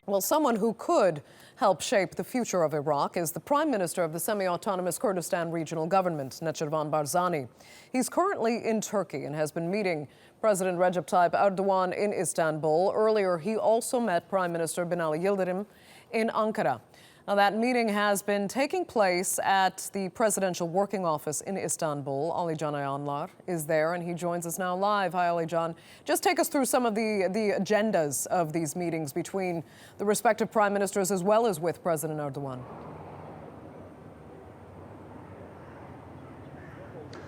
Well, someone who could help shape the future of Iraq is the Prime Minister of the semi-autonomous Kurdistan Regional Government, Necirvan Barzani. He's currently in Turkey and has been meeting President Recep Tayyip Erdogan in Istanbul. Earlier, he also met Prime Minister Binali Yildirim in Ankara. Now, that meeting has been taking place at the Presidential Working Office in Istanbul. Alican Ayanlar is there, and he joins us now live. Hi, Alican. Just take us through some of the agendas of these meetings between the respective prime ministers as well as with President Erdogan.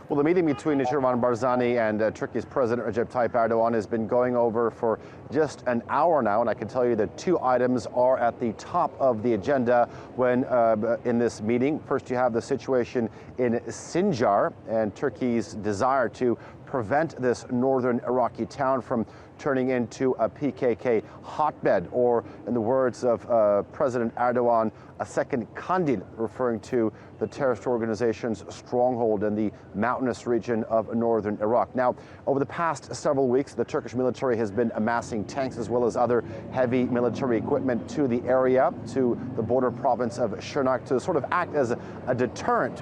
Well, the meeting between Necirvan Barzani and Turkey's President Recep Tayyip Erdogan has been going over for just an hour now, and I can tell you that two items are at the top of the agenda when in this meeting. First, you have the situation in Sinjar and Turkey's desire to prevent this northern Iraqi town from turning into a PKK hotbed, or in the words of President Erdogan, a second Kandil, referring to the terrorist organization's stronghold in the mountainous region of northern Iraq. Now, over the past several weeks, the Turkish military has been amassing tanks as well as other heavy military equipment to the area, to the border province of Şırnak, to sort of act as a deterrent.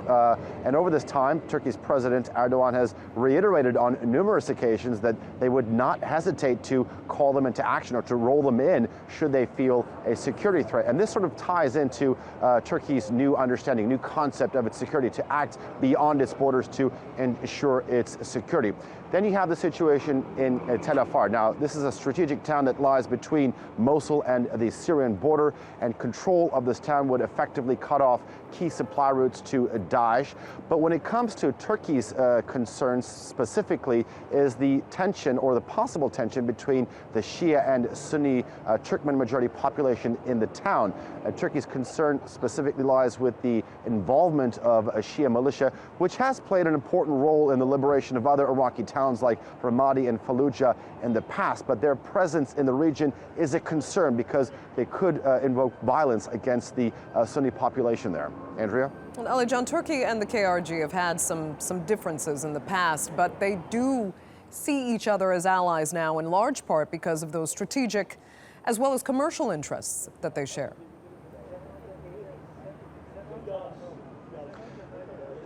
And over this time, Turkey's President Erdogan has reiterated on numerous occasions that they would not hesitate to call them into action or to roll them in should they feel a security threat. And this sort of ties into Turkey's new understanding, new concept of its security, to act beyond its borders to ensure its security. Then you have the situation in Tel Afar. Now, this is a strategic town that lies between Mosul and the Syrian border, and control of this town would effectively cut off key supply routes to Daesh. But when it comes to Turkey's concerns specifically, is the tension, or the possible tension, between the Shia and Sunni Turkmen majority population in the town. Turkey's concern specifically lies with the involvement of a Shia militia, which has played an important role in the liberation of other Iraqi towns like Ramadi and Fallujah in the past. But their presence in the region is a concern because they could invoke violence against the Sunni population there. Andrea? Well, Alican, Turkey and the KRG have had some differences in the past, but they do see each other as allies now, in large part because of those strategic as well as commercial interests that they share.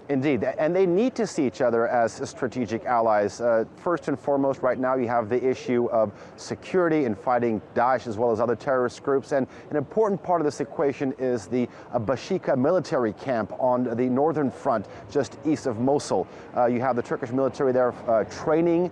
Indeed, and they need to see each other as strategic allies. First and foremost, right now you have the issue of security and fighting Daesh as well as other terrorist groups. And an important part of this equation is the Bashika military camp on the northern front, just east of Mosul. You have the Turkish military there training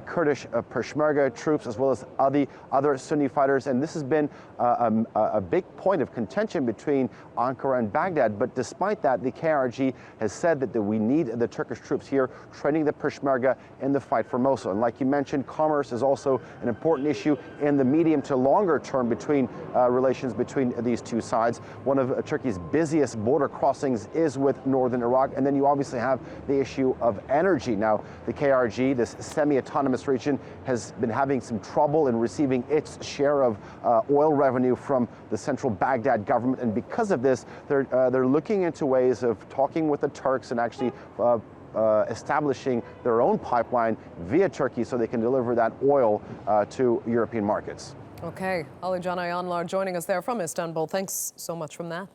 Kurdish Peshmerga troops as well as other Sunni fighters. And this has been a big point of contention between Ankara and Baghdad. But despite that, the KRG has said that we need the Turkish troops here training the Peshmerga in the fight for Mosul. And like you mentioned, commerce is also an important issue in the medium to longer term between relations between these two sides. One of Turkey's busiest border crossings is with northern Iraq. And then you obviously have the issue of energy. Now, the KRG, this semi-autonomous region, has been having some trouble in receiving its share of oil revenue from the central Baghdad government. And because of this, they're looking into ways of talking with the Turks and actually establishing their own pipeline via Turkey so they can deliver that oil to European markets. Okay, Alican Ayanlar joining us there from Istanbul. Thanks so much from that.